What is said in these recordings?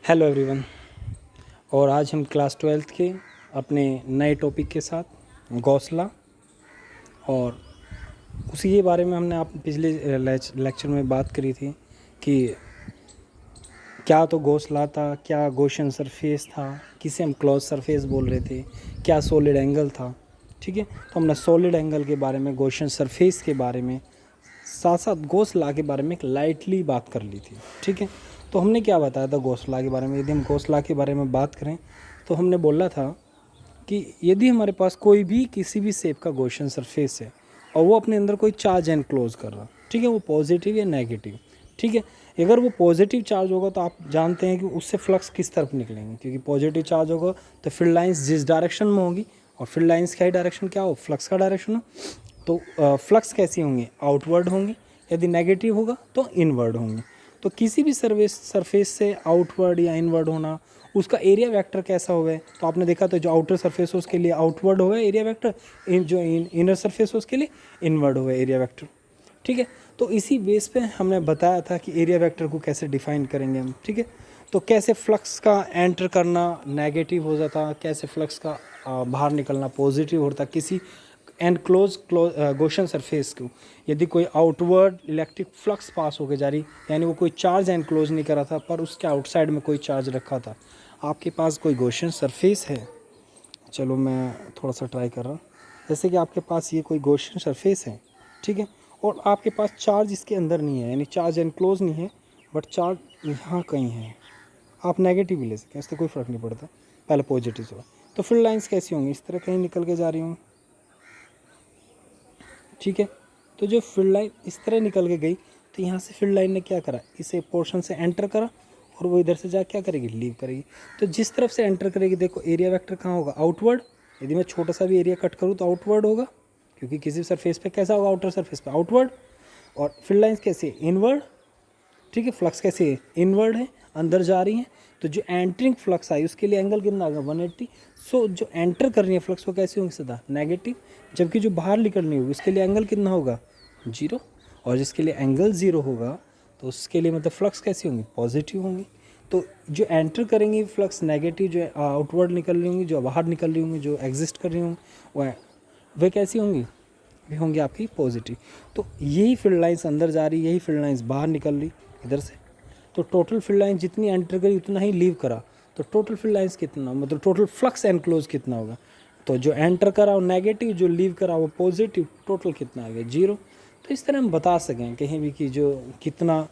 Hello everyone. और आज हम क्लास 12th के अपने नए टॉपिक के साथ घोंसला, और उसी के बारे में हमने आप पिछले लेक्चर में बात करी थी कि क्या तो घोंसला था, क्या गॉसियन सरफेस था, किसे हम क्लोज सरफेस बोल रहे थे, क्या सॉलिड एंगल था। ठीक है, तो हमने सॉलिड एंगल के बारे में, गॉसियन सरफेस के बारे में, साथ साथ घोंसला के बारे में एक लाइटली बात कर ली थी। ठीक है, तो हमने क्या बताया था घोंसला के बारे में। यदि हम घोंसला के बारे में बात करें तो हमने बोला था कि यदि हमारे पास कोई भी किसी भी शेप का गॉसियन सरफेस है और वो अपने अंदर कोई चार्ज एनक्लोज कर रहा, ठीक है, वो पॉजिटिव या नेगेटिव, ठीक है, अगर वो पॉजिटिव चार्ज होगा तो आप जानते हैं कि उससे फ्लक्स किस तरफ निकलेंगे, क्योंकि पॉजिटिव चार्ज होगा तो फील्ड लाइंस जिस डायरेक्शन में होगी, और फील्ड लाइंस का ही डायरेक्शन क्या हो, फ्लक्स का डायरेक्शन हो, तो फ्लक्स कैसी होंगी, आउटवर्ड होंगी। यदि नेगेटिव होगा तो इनवर्ड होंगी। तो किसी भी सरफेस से आउटवर्ड या इनवर्ड होना, उसका एरिया वेक्टर कैसा होगा, तो आपने देखा तो जो आउटर सरफेस हो उसके लिए आउटवर्ड होगा एरिया वेक्टर, जो इनर सरफेस हो उसके लिए इनवर्ड होगा एरिया वेक्टर। ठीक है, तो इसी बेस पे हमने बताया था कि एरिया वेक्टर को कैसे डिफाइन करेंगे हम। ठीक है, तो कैसे फ्लक्स का एंटर करना नेगेटिव हो जाता, कैसे फ्लक्स का बाहर निकलना पॉजिटिव होता किसी एनक्लोज गॉसियन सरफेस को। यदि कोई आउटवर्ड इलेक्ट्रिक फ्लक्स पास होकर जा रही, यानी वो कोई चार्ज एनक्लोज नहीं करा था पर उसके आउटसाइड में कोई चार्ज रखा था। आपके पास कोई गॉसियन सरफेस है, चलो मैं थोड़ा सा ट्राई कर रहा हूँ। जैसे कि आपके पास ये कोई गॉसियन सरफेस है, ठीक है, और आपके पास चार्ज इसके अंदर नहीं है, यानी चार्ज एनक्लोज नहीं है, बट चार्ज यहाँ कहीं है। आप नेगेटिव भी ले सकते हैं, इससे कोई फ़र्क नहीं पड़ता, पहले पॉजिटिव हो। तो फील्ड लाइंस कैसी होंगी, इस तरह कहीं निकल के जा रही होंगी। ठीक है, तो जो फील्ड लाइन इस तरह निकल के गई, तो यहाँ से फील्ड लाइन ने क्या करा, इसे पोर्शन से एंटर करा और वो इधर से जा क्या करेगी, लीव करेगी। तो जिस तरफ से एंटर करेगी, देखो एरिया वेक्टर कहाँ होगा, आउटवर्ड। यदि मैं छोटा सा भी एरिया कट करूँ तो आउटवर्ड होगा, क्योंकि किसी सरफेस पे कैसा होगा, आउटर सरफेस पे आउटवर्ड। और फील्ड लाइन्स कैसे, इनवर्ड। ठीक है, फ्लक्स कैसे है, इनवर्ड है, अंदर जा रही हैं। तो जो एंटरिंग फ्लक्स आई उसके लिए एंगल कितना होगा, 180। सो जो एंटर कर रही है फ्लक्स वो कैसी होंगी, सदा नेगेटिव। जबकि जो बाहर निकलनी होगी उसके लिए एंगल कितना होगा, 0। और जिसके लिए एंगल 0 होगा तो उसके लिए मतलब फ्लक्स कैसी होंगी, पॉजिटिव होंगी। तो जो एंटर करेंगी फ्लक्स नेगेटिव, जो आउटवर्ड निकल रही होंगी, जो बाहर निकल रही होंगी, जो एग्जिस्ट कर रही होंगी वह कैसी होंगी, भी होंगी आपकी पॉजिटिव। तो यही फील्ड लाइन्स अंदर जा रही, यही फील्ड लाइन्स बाहर निकल रही इधर से। तो टोटल फील्ड लाइन जितनी एंटर करी उतना ही लीव करा, तो टोटल फील्ड लाइन्स कितना, मतलब टोटल फ्लक्स एनक्लोज कितना होगा। तो जो एंटर करा वो नेगेटिव, जो लीव करा वो पॉजिटिव, टोटल कितना आ गया, 0। तो इस तरह हम बता सकें कहीं भी कि जो कितना,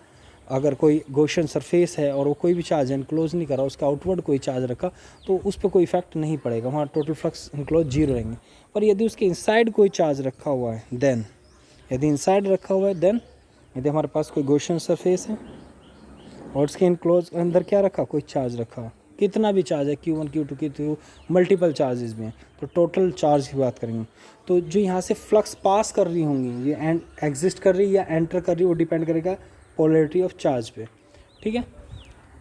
अगर कोई गॉसियन सरफेस है और वो कोई भी चार्ज एनक्लोज नहीं करा, उसका आउटवर्ड कोई चार्ज रखा, तो उस पर कोई इफेक्ट नहीं पड़ेगा, वहाँ टोटल फ्लक्स एनक्लोज 0 रहेंगे। पर यदि उसके इनसाइड कोई चार्ज रखा हुआ है देन, यदि इनसाइड रखा हुआ है देन, यदि हमारे पास कोई गॉसियन सरफेस है और उसके इनक्लोज अंदर क्या रखा, कोई चार्ज रखा, कितना भी चार्ज है, Q1 Q2 Q3, multiple charges में, तो टोटल चार्ज की बात करेंगे। तो जो यहाँ से फ्लक्स पास कर रही होंगी, ये एग्जिस्ट कर रही या एंटर कर रही, वो डिपेंड करेगा पोलैरिटी ऑफ चार्ज पे। ठीक है,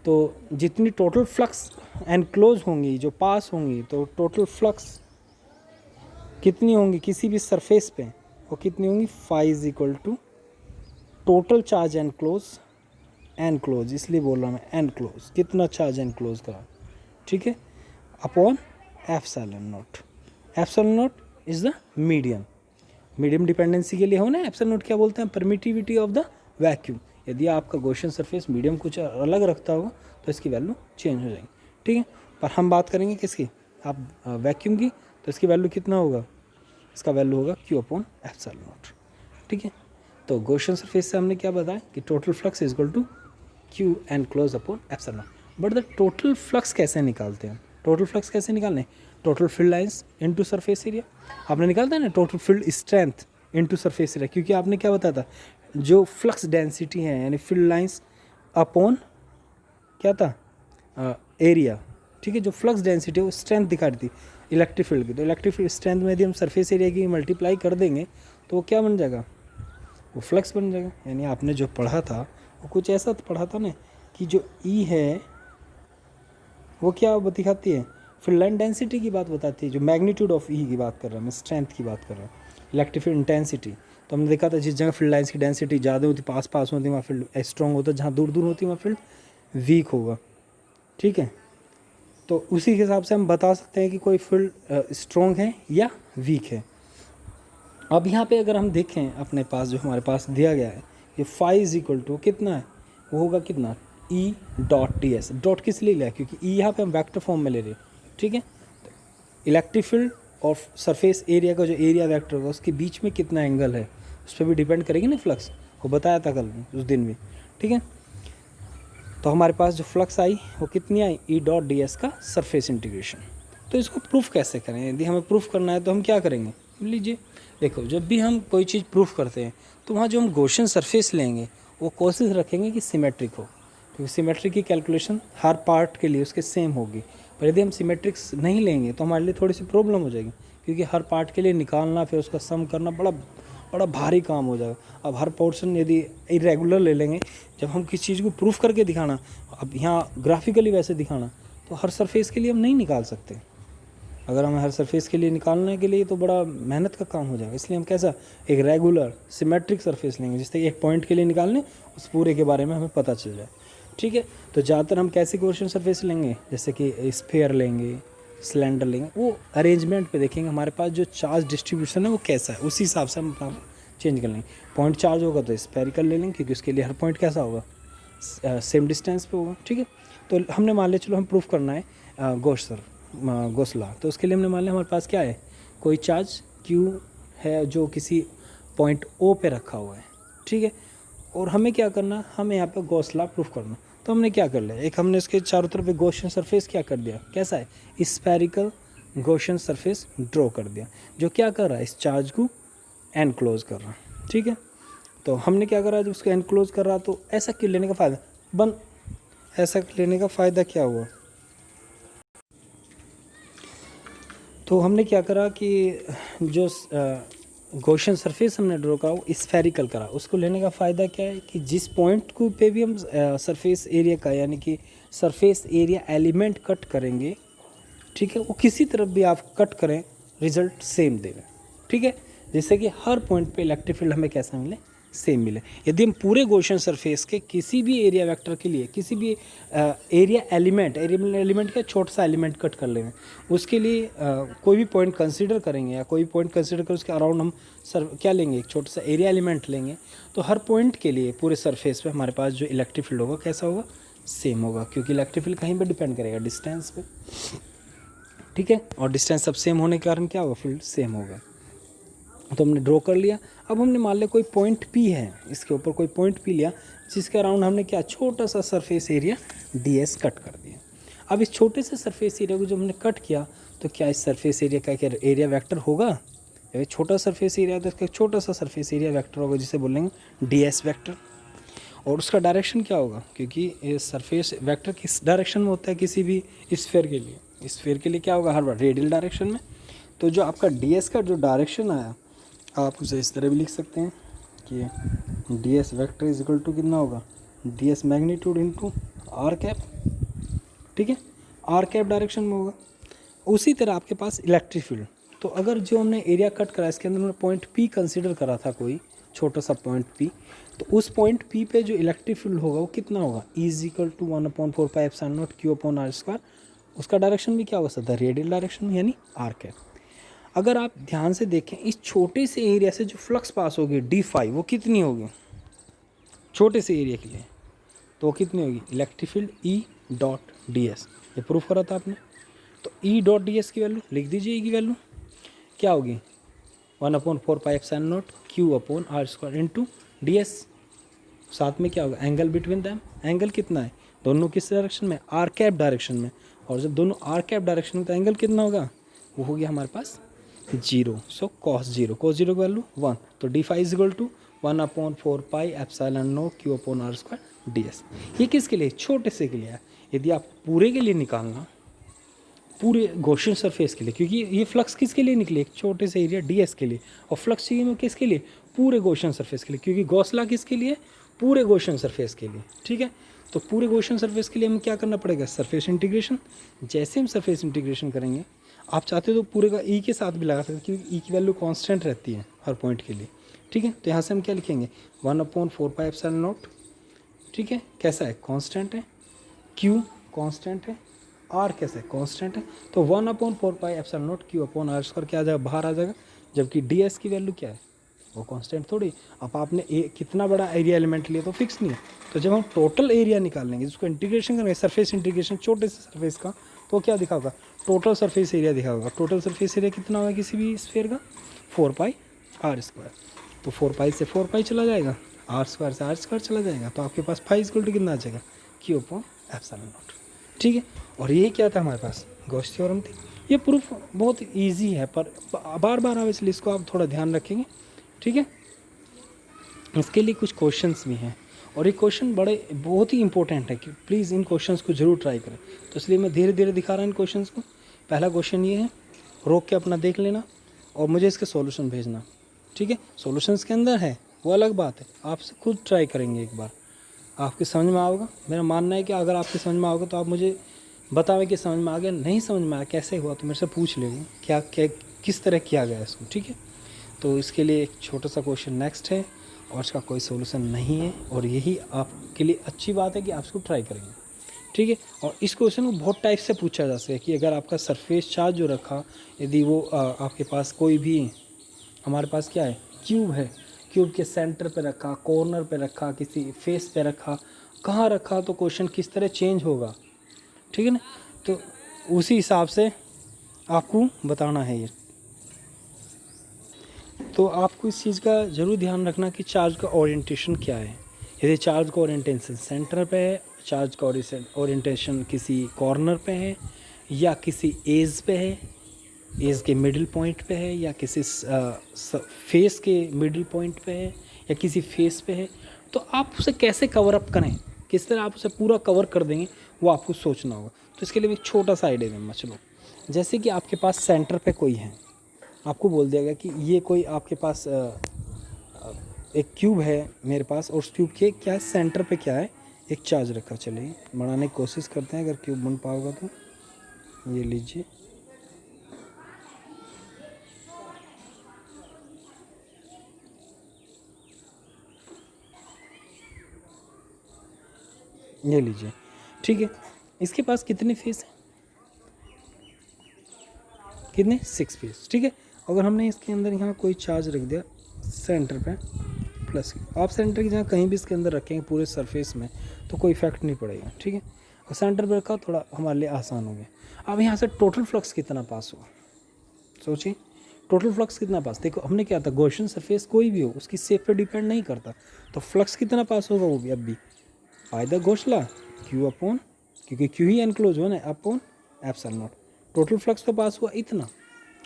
तो जितनी टोटल फ्लक्स एनक्लोज होंगी, जो पास होंगी, तो टोटल फ्लक्स कितनी होंगी किसी भी सरफेस पे, वो कितनी होंगी, phi is equal to total charge enclose, इसलिए बोल रहा हूँ मैं एनक्लोज, कितना चार्ज एनक्लोज करा, ठीक है, upon epsilon not. Epsilon naught is the medium dependency के लिए हो ना। एप्सिलॉन नॉट क्या बोलते हैं, परमिटिविटी ऑफ द वैक्यूम। यदि आपका गॉसियन सरफेस मीडियम कुछ अलग रखता होगा तो इसकी वैल्यू चेंज हो जाएगी। ठीक है, पर हम बात करेंगे किसकी, आप वैक्यूम की, तो इसकी वैल्यू कितना होगा, इसका वैल्यू होगा Q अपॉन एप्सिलॉन नॉट। ठीक है, तो गॉसियन सरफेस से हमने क्या बताया कि total flux is equal to Q enclose upon epsilon naught. But the total flux कैसे निकालते हैं, टोटल फ्लक्स कैसे निकालने, total field lines into surface area. आपने निकालता है ना total field strength into surface area, क्योंकि आपने क्या बताया था, जो फ्लक्स डेंसिटी है यानी फील्ड लाइंस अपॉन क्या था, एरिया। ठीक है, जो फ्लक्स डेंसिटी है वो स्ट्रेंथ दिखा रही थी इलेक्ट्रिक फील्ड की। तो इलेक्ट्रिक फील्ड स्ट्रेंथ में यदि हम सरफेस एरिया की मल्टीप्लाई कर देंगे तो वो क्या बन जाएगा, वो फ्लक्स बन जाएगा। यानी आपने जो पढ़ा था वो कुछ ऐसा पढ़ा था ना कि जो ई है वो क्या दिखाती है, फील्ड लाइन डेंसिटी की बात बताती है, जो मैग्नीट्यूड ऑफ ई की बात कर रहा हूँ मैं, स्ट्रेंथ की बात कर रहा हूँ, इलेक्ट्रिक फील्ड इंटेंसिटी। तो हमने देखा था जिस जगह फील्ड लाइन्स की डेंसिटी ज़्यादा होती, पास होती, वहाँ फील्ड स्ट्रॉन्ग होता है, जहाँ दूर दूर होती वहाँ फील्ड वीक होगा। ठीक है। तो उसी के हिसाब से हम बता सकते हैं कि कोई फील्ड स्ट्रॉन्ग है या वीक है। अब यहाँ पे अगर हम देखें अपने पास जो हमारे पास दिया गया है ये फाई इज इक्वल टू कितना है, वो होगा कितना ई डॉट डी एस। डॉट किस लिए लिया है, क्योंकि ई यहाँ पे हम वेक्टर फॉर्म में ले रहे हैं, ठीक है। तो इलेक्ट्रिक फील्ड और सरफेस एरिया का जो एरिया वेक्टर होगा उसके बीच में कितना एंगल है उस पर भी डिपेंड करेगी ना फ्लक्स, वो बताया था कल उस दिन भी, ठीक है। तो हमारे पास जो फ्लक्स आई वो कितनी आई, ई डॉट डी एस का सरफेस इंटीग्रेशन। तो इसको प्रूफ कैसे करें, यदि हमें प्रूफ करना है तो हम क्या करेंगे, लीजिए देखो, जब भी हम कोई चीज़ प्रूफ करते हैं तो वहाँ जो हम गॉसियन सरफेस लेंगे वो कोशिश रखेंगे कि सिमेट्रिक हो, क्योंकि सिमेट्रिक की कैलकुलेशन हर पार्ट के लिए उसके सेम होगी। पर यदि हम सिमेट्रिक्स नहीं लेंगे तो हमारे लिए थोड़ी सी प्रॉब्लम हो जाएगी, क्योंकि हर पार्ट के लिए निकालना फिर उसका सम करना बड़ा बड़ा भारी काम हो जाएगा। अब हर पोर्शन यदि इरेगुलर ले लेंगे, जब हम किसी चीज़ को प्रूफ करके दिखाना, अब यहाँ ग्राफिकली वैसे दिखाना, तो हर सरफेस के लिए हम नहीं निकाल सकते। अगर हमें हर सरफेस के लिए निकालने के लिए तो बड़ा मेहनत का काम हो जाएगा। इसलिए हम कैसा एक रेगुलर सिमेट्रिक सरफेस लेंगे, जिससे एक पॉइंट के लिए निकालने उस पूरे के बारे में हमें पता चल जाए, ठीक है। तो ज़्यादातर हम कैसे गॉसियन सरफेस लेंगे, जैसे कि स्फीयर लेंगे, सिलेंडर लेंगे, वो अरेंजमेंट पे देखेंगे हमारे पास जो चार्ज डिस्ट्रीब्यूशन है वो कैसा है, उसी हिसाब से हम अपना चेंज कर लेंगे। पॉइंट चार्ज होगा तो स्फेरिकल ले लेंगे, क्योंकि उसके लिए हर पॉइंट कैसा होगा, सेम डिस्टेंस पे होगा, ठीक है। तो हमने मान लिया, चलो हम प्रूफ करना है गॉस लॉ, तो उसके लिए हमने मान लिया हमारे पास क्या है, कोई चार्ज Q है जो किसी पॉइंट O पे रखा हुआ है, ठीक है। और हमें क्या करना, हमें यहाँ पे गॉस लॉ प्रूफ करना। तो हमने क्या कर लिया, एक हमने इसके चारों तरफ एक गॉसियन सरफेस क्या कर दिया, कैसा है, स्फेरिकल गॉसियन सरफेस ड्रॉ कर दिया, जो क्या कर रहा है, इस चार्ज को एनक्लोज कर रहा है, ठीक है। तो हमने क्या करा, जब उसको एनक्लोज कर रहा तो ऐसा क्यों लेने का फ़ायदा ऐसा लेने का फ़ायदा क्या हुआ, तो हमने क्या करा कि जो गॉसियन सरफेस हमने ड्रॉ करा वो स्फेरिकल करा। उसको लेने का फ़ायदा क्या है कि जिस पॉइंट को पे भी हम सरफेस एरिया का यानी कि सरफेस एरिया एलिमेंट कट करेंगे, ठीक है, वो किसी तरफ भी आप कट करें रिजल्ट सेम देगा, ठीक है। जैसे कि हर पॉइंट पे इलेक्ट्रिक फील्ड हमें कैसा मिले, सेम मिले। यदि हम पूरे गॉसियन सरफेस के किसी भी एरिया वेक्टर के लिए किसी भी एरिया एलिमेंट का छोटा सा एलिमेंट कट कर लेंगे, उसके लिए कोई भी पॉइंट कंसीडर करेंगे या कोई पॉइंट कंसीडर कर उसके अराउंड हम क्या लेंगे, एक छोटा सा एरिया एलिमेंट लेंगे, तो हर पॉइंट के लिए पूरे सरफेस पे हमारे पास जो इलेक्ट्रिक फील्ड होगा कैसा होगा, सेम होगा, क्योंकि इलेक्ट्रिक फील्ड कहीं पर डिपेंड करेगा, डिस्टेंस पे, ठीक है। और डिस्टेंस सब सेम होने के कारण क्या होगा, फील्ड सेम होगा। तो हमने ड्रॉ कर लिया। अब हमने मान लिया कोई पॉइंट P है, इसके ऊपर कोई पॉइंट P लिया, जिसके अराउंड हमने क्या छोटा सा सरफेस एरिया ds कट कर दिया। अब इस छोटे से सरफेस एरिया को जब हमने कट किया तो क्या इस सरफेस एरिया का क्या एरिया वेक्टर होगा, यदि छोटा सरफेस एरिया तो इसका छोटा सा सरफेस एरिया वेक्टर होगा, जिसे बोलेंगे ds वेक्टर। और उसका डायरेक्शन क्या होगा, क्योंकि ये सरफेस वेक्टर किस डायरेक्शन में होता है किसी भी स्फीयर के लिए, स्फीयर के लिए क्या होगा, हर बार रेडियल डायरेक्शन में। तो जो आपका ds का जो डायरेक्शन आया, आप उसे इस तरह भी लिख सकते हैं कि ds vector is equal to कितना होगा, ds magnitude into r cap, ठीक है, r कैप डायरेक्शन में होगा। उसी तरह आपके पास इलेक्ट्रिक फील्ड, तो अगर जो हमने एरिया कट करा इसके अंदर हमने पॉइंट P कंसीडर करा था, कोई छोटा सा पॉइंट P, तो उस पॉइंट P पे जो इलेक्ट्रिक फील्ड होगा वो कितना होगा, E is equal to 1/4πε0 Q/r²। उसका डायरेक्शन भी क्या होगा सर, रेडियल डायरेक्शन में, यानी r कैप। अगर आप ध्यान से देखें इस छोटे से एरिया से जो फ्लक्स पास होगी d5 वो कितनी होगी, छोटे से एरिया के लिए, तो वो कितनी होगी, electric field E dot D S, ये प्रूफ करा था आपने। तो E डॉट डी एस की वैल्यू लिख दीजिए, E की वैल्यू क्या होगी, 1/4πε0 Q/r² इंटू डी एस। साथ में क्या होगा, एंगल बिटवीन दैम, एंगल कितना है, दोनों किस डायरेक्शन में, आर कैप डायरेक्शन में, और जब दोनों आर कैप डायरेक्शन में तो एंगल कितना होगा, वो हो गया हमारे पास 0। सो cos 0 की वैल्यू 1, तो d5 is equal to 1/4πε0 Q/r² ds। ये किसके लिए, छोटे से के लिए है। यदि आप पूरे के लिए निकालना, पूरे गॉसियन सरफेस के लिए, क्योंकि ये फ्लक्स किसके लिए निकले, एक छोटे से एरिया ds के लिए, और फ्लक्स चाहिए में किसके लिए, पूरे गॉसियन सरफेस के लिए, क्योंकि गॉस लॉ किसके लिए, पूरे गॉसियन सरफेस के लिए, ठीक है। तो पूरे गॉसियन सरफेस के लिए हमें क्या करना पड़ेगा, सरफेस इंटीग्रेशन। जैसे हम सरफेस इंटीग्रेशन करेंगे, आप चाहते हो तो पूरे का ई के साथ भी लगा सकते हैं, क्योंकि ई की वैल्यू कांस्टेंट रहती है हर पॉइंट के लिए, ठीक है। तो यहाँ से हम क्या लिखेंगे, 1/4πε0, ठीक है, कैसा है, कांस्टेंट है, क्यू कांस्टेंट है, आर कैसे कांस्टेंट है, तो 1/4πε0 Q/r² क्या आ जाएगा, बाहर आ जाएगा, जबकि ds की वैल्यू क्या है, वो कांस्टेंट थोड़ी। अब आपने कितना बड़ा एरिया एलिमेंट लिया तो फिक्स नहीं है, तो जब हम टोटल एरिया निकालेंगे, जिसको इंटीग्रेशन करेंगे, सरफेस इंटीग्रेशन छोटे से सरफेस का, तो क्या दिखाओगा, टोटल सरफेस एरिया दिखाओगा। टोटल सरफेस एरिया कितना होगा किसी भी स्फीयर का, 4πr²। तो 4π से 4π चला जाएगा, r² से r² चला जाएगा, तो आपके पास फाई इक्वल टू कितना आ जाएगा, Q/ε0। ठीक है, और ये क्या था हमारे पास, गॉस थ्योरम थी। ये प्रूफ बहुत इजी है, पर बार बार आप इसलिए इसको आप थोड़ा ध्यान रखेंगे। ठीक है, इसके लिए कुछ क्वेश्चंस भी हैं, और ये क्वेश्चन बड़े बहुत ही इंपॉर्टेंट है कि प्लीज़ इन क्वेश्चंस को जरूर ट्राई करें। तो इसलिए मैं धीरे धीरे दिखा रहा हूँ इन क्वेश्चंस को। पहला क्वेश्चन ये है, रोक के अपना देख लेना और मुझे इसके सॉल्यूशन भेजना। ठीक है, सॉल्यूशंस के अंदर है वो अलग बात है, आपसे खुद ट्राई करेंगे एक बार, आपके समझ में आओगा। मेरा मानना है कि अगर आपके समझ में आओगे तो आप मुझे बतावें कि समझ में आ गया, नहीं समझ में आया कैसे हुआ तो मेरे से पूछ लेंगे क्या क्या किस तरह किया गया इसको। ठीक है, तो इसके लिए एक छोटा सा क्वेश्चन नेक्स्ट है और इसका कोई सोल्यूशन नहीं है, और यही आपके लिए अच्छी बात है कि आप इसको ट्राई करेंगे। ठीक है, और इस क्वेश्चन को बहुत टाइप से पूछा जा सकता है कि अगर आपका सरफेस चार्ज जो रखा, यदि वो आपके पास कोई भी, हमारे पास क्या है, क्यूब है, क्यूब के सेंटर पे रखा, कॉर्नर पे रखा, किसी फेस पे रखा, कहाँ रखा, तो क्वेश्चन किस तरह चेंज होगा। ठीक है ना, तो उसी हिसाब से आपको बताना है ये। तो आपको इस चीज़ का ज़रूर ध्यान रखना कि चार्ज का ओरिएंटेशन क्या है। यदि चार्ज का ओरिएंटेशन सेंटर पे है, चार्ज का ओरिएंटेशन किसी कॉर्नर पे है, या किसी एज पे है, एज के मिडिल पॉइंट पे है, या किसी फेस के मिडिल पॉइंट पे है, या किसी फेस पे है, तो आप उसे कैसे कवर अप करें, किस तरह आप उसे पूरा कवर कर देंगे, वो आपको सोचना होगा। तो इसके लिए एक छोटा सा आइडिया दूँगा। चलो, जैसे कि आपके पास सेंटर पे कोई है, आपको बोल दिया गया कि ये कोई आपके पास एक क्यूब है मेरे पास, और उस क्यूब के क्या सेंटर पे क्या है, एक चार्ज रखा। चलिए बनाने की कोशिश करते हैं, अगर क्यूब बन पाओगा तो। ये लीजिए, ये लीजिए। ठीक है, इसके पास कितने फेस हैं, कितने, 6 फेस। ठीक है, अगर हमने इसके अंदर यहाँ कोई चार्ज रख दिया सेंटर पे प्लस, आप सेंटर की जगह कहीं भी इसके अंदर रखेंगे पूरे सरफेस में तो कोई इफेक्ट नहीं पड़ेगा। ठीक है, और सेंटर पे रखा, थोड़ा हमारे लिए आसान हो गया। अब यहाँ से टोटल फ्लक्स कितना पास हुआ, सोचिए, टोटल फ्लक्स कितना पास। देखो हमने क्या था, गॉसियन सरफेस कोई भी हो उसकी शेप पे डिपेंड नहीं करता, तो फ्लक्स कितना पास होगा वो भी अब भी bye the Gauss law, Q/, क्योंकि Q ही एनक्लोज हुआ ना, अपॉन ε0। टोटल फ्लक्स तो पास हुआ इतना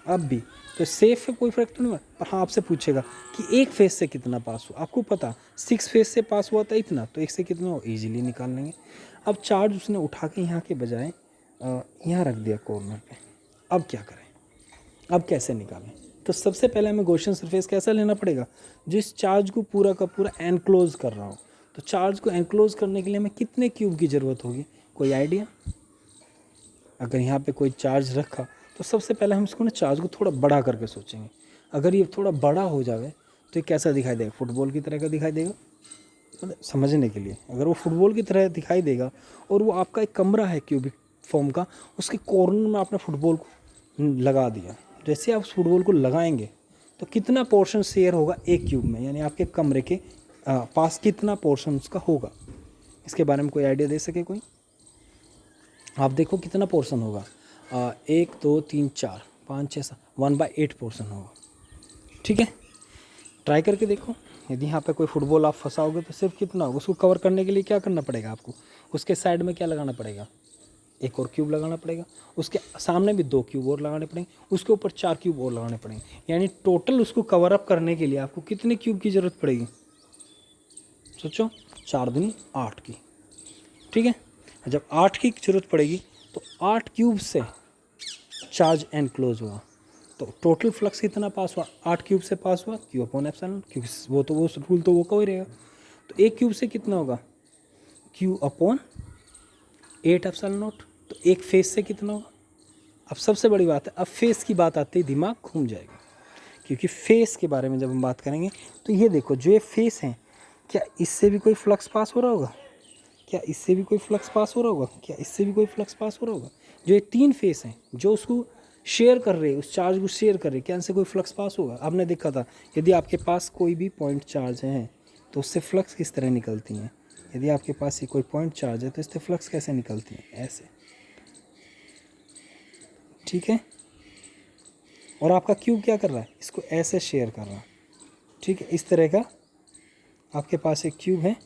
अब भी, तो सेफ है, कोई फर्क तो नहीं हुआ। पर हाँ, आपसे पूछेगा कि एक फेस से कितना पास हुआ, आपको पता 6 फेस से पास हुआ था इतना, तो एक से कितना हो ईजिली निकाल लेंगे। अब चार्ज उसने उठा के यहाँ के बजाय यहाँ रख दिया कॉर्नर पे, अब क्या करें, अब कैसे निकालें। तो सबसे पहले हमें गॉसियन सरफेस कैसा लेना पड़ेगा, जिस चार्ज को पूरा का पूरा एनक्लोज कर रहा हो। तो चार्ज को एनक्लोज करने के लिए हमें कितने क्यूब की ज़रूरत होगी, कोई आइडिया। अगर यहाँ पे कोई चार्ज रखा तो सबसे पहले हम इसको ना चार्ज को थोड़ा बड़ा करके सोचेंगे। अगर ये थोड़ा बड़ा हो जाए तो ये कैसा दिखाई देगा, फुटबॉल की तरह का दिखाई देगा। मतलब समझने के लिए, अगर वो फुटबॉल की तरह दिखाई देगा और वो आपका एक कमरा है क्यूबिक फॉर्म का, उसके कॉर्नर में आपने फुटबॉल को लगा दिया, जैसे आप उस फुटबॉल को लगाएंगे तो कितना पोर्शन शेयर होगा एक क्यूब में, यानी आपके कमरे के पास कितना पोर्शन उसका होगा। इसके बारे में कोई आइडिया दे सके कोई, आप देखो कितना पोर्शन होगा, 1 2 3 4 5 6 7 1/8 पोर्शन होगा। ठीक है, ट्राई करके देखो। यदि यहाँ पे कोई फुटबॉल आप फंसाओगे तो सिर्फ कितना होगा, उसको कवर करने के लिए क्या करना पड़ेगा आपको, उसके साइड में क्या लगाना पड़ेगा, एक और क्यूब लगाना पड़ेगा, उसके सामने भी 2 क्यूब और लगाने पड़ेंगे, उसके ऊपर 4 क्यूब और लगाने पड़ेंगे, यानी टोटल उसको कवर अप करने के लिए आपको कितने क्यूब की ज़रूरत पड़ेगी, सोचो, 4 दूनी 8 की। ठीक है, जब 8 की जरूरत पड़ेगी तो 8 क्यूब से चार्ज एनक्लोज हुआ, तो टोटल फ्लक्स कितना पास हुआ, 8 क्यूब से पास हुआ Q/ε, क्योंकि वो तो वो रूल तो वो का ही रहेगा। तो 1 क्यूब से कितना होगा, Q/8ε0। तो एक फेस से कितना होगा। अब सबसे बड़ी बात है, अब फेस की बात आती है दिमाग घूम जाएगा, क्योंकि फेस के बारे में जब हम बात करेंगे तो ये देखो, जो ये फेस है क्या इससे भी कोई फ्लक्स पास हो रहा होगा, क्या इससे भी कोई फ्लक्स पास हो रहा होगा? क्या इससे भी कोई फ्लक्स पास हो रहा होगा? जो ये 3 फेस हैं जो उसको शेयर कर रहे हैं, उस चार्ज को शेयर कर रहे हैं, क्या इनसे कोई फ्लक्स पास होगा? आपने देखा था यदि आपके पास कोई भी पॉइंट चार्ज है तो उससे फ्लक्स किस तरह निकलती हैं। यदि आपके पास ये कोई पॉइंट चार्ज है तो इससे फ्लक्स कैसे निकलती हैं? ऐसे, ठीक है। और आपका क्यूब क्या कर रहा है? इसको ऐसे शेयर कर रहा है, ठीक है। इस तरह का आपके पास एक क्यूब है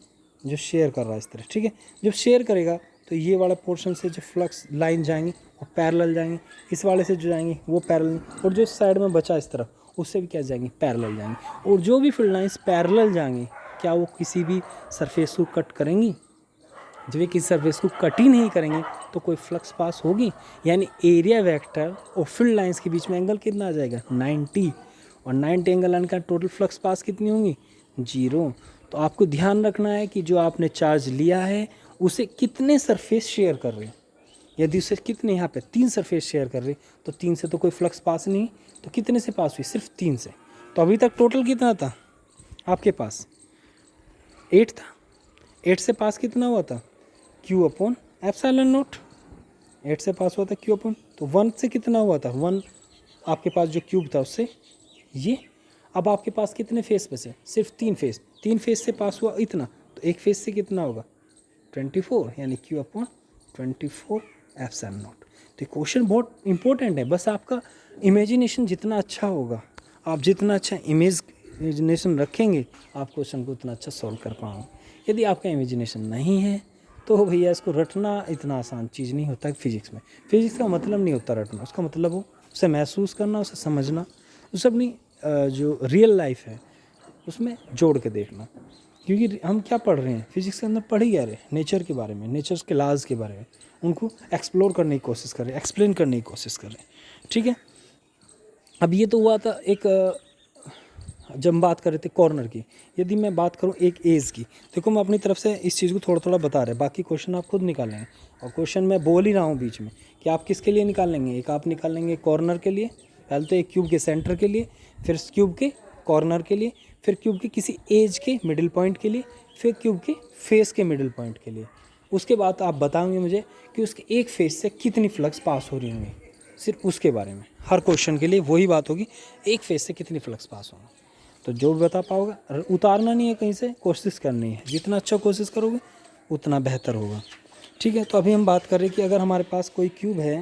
जो शेयर कर रहा है इस तरह, ठीक है। जब शेयर करेगा तो ये वाला पोर्शन से जो फ्लक्स लाइन जाएंगी वो पैरेलल जाएंगी, इस वाले से जो जाएंगी वो पैरेलल, और जो साइड में बचा इस तरफ उससे भी क्या जाएंगी? पैरेलल जाएंगी। और जो भी फील्ड लाइंस पैरेलल जाएंगी क्या वो किसी भी सरफेस को कट करेंगी? जब ये किसी सरफेस को कट ही नहीं करेंगे तो कोई फ्लक्स पास होगी? यानी एरिया वेक्टर और फील्ड लाइंस के बीच में एंगल कितना आ जाएगा? 90, और 90 एंगल लाइन का टोटल फ्लक्स पास कितनी होंगी? 0। तो आपको ध्यान रखना है कि जो आपने चार्ज लिया है उसे कितने सरफेस शेयर कर रहे हैं। यदि उसे कितने, यहाँ पे 3 सरफेस शेयर कर रहे तो 3 से तो कोई फ्लक्स पास नहीं, तो कितने से पास हुई? सिर्फ 3 से। तो अभी तक टोटल कितना था आपके पास? 8 था। 8 से पास कितना हुआ था? Q upon epsilon not. 8 से पास हुआ था Q अपॉन, तो 1 से कितना हुआ था? 1 आपके पास जो क्यूब था उससे ये। अब आपके पास कितने फेस बचे? सिर्फ 3 फेस। 3 फेस से पास हुआ इतना, तो एक फेस से कितना होगा? 24, यानी Q अपॉन 24 एप्सिलॉन नॉट। तो क्वेश्चन बहुत इंपॉर्टेंट है। बस आपका इमेजिनेशन जितना अच्छा होगा, आप जितना अच्छा इमेजिनेशन रखेंगे, आप क्वेश्चन को उतना अच्छा सॉल्व कर पाओगे। यदि आपका इमेजिनेशन नहीं है तो भैया इसको रटना इतना आसान चीज़ नहीं होता है फिजिक्स में। फिजिक्स का मतलब नहीं होता रटना, उसका मतलब हो उसे महसूस करना, उसे समझना, उसे अपनी जो रियल लाइफ है उसमें जोड़ के देखना। क्योंकि हम क्या पढ़ रहे हैं फिजिक्स के अंदर? पढ़ ही क्या रहे? नेचर के बारे में, नेचर के लॉज के बारे में, उनको एक्सप्लोर करने की कोशिश कर रहे हैं, एक्सप्लेन करने की कोशिश कर रहे हैं, ठीक है। अब ये तो हुआ था एक, जब हम बात कर रहे थे कॉर्नर की। यदि मैं बात करूं एक एज की, देखो मैं अपनी तरफ से इस चीज़ को थोड़ा थोड़ा बता रहे, बाकी क्वेश्चन आप खुद निकालेंगे। और क्वेश्चन मैं बोल ही रहा हूँ बीच में कि आप किसके लिए निकाल लेंगे। एक आप निकाल लेंगे कॉर्नर के लिए, पहले तो एक क्यूब के सेंटर के लिए, फिर क्यूब के कॉर्नर के लिए, फिर क्यूब के किसी एज के मिडिल पॉइंट के लिए, फिर क्यूब के फेस के मिडिल पॉइंट के लिए। उसके बाद आप बताएंगे मुझे कि उसके एक फेस से कितनी फ्लक्स पास हो रही होंगी, सिर्फ उसके बारे में। हर क्वेश्चन के लिए वही बात होगी, एक फेस से कितनी फ्लक्स पास होंगी। तो जो भी बता पाओगे, उतारना नहीं है कहीं से, कोशिश करनी है। जितना अच्छा कोशिश करोगे उतना बेहतर होगा, ठीक है। तो अभी हम बात कर रहे हैं कि अगर हमारे पास कोई क्यूब है,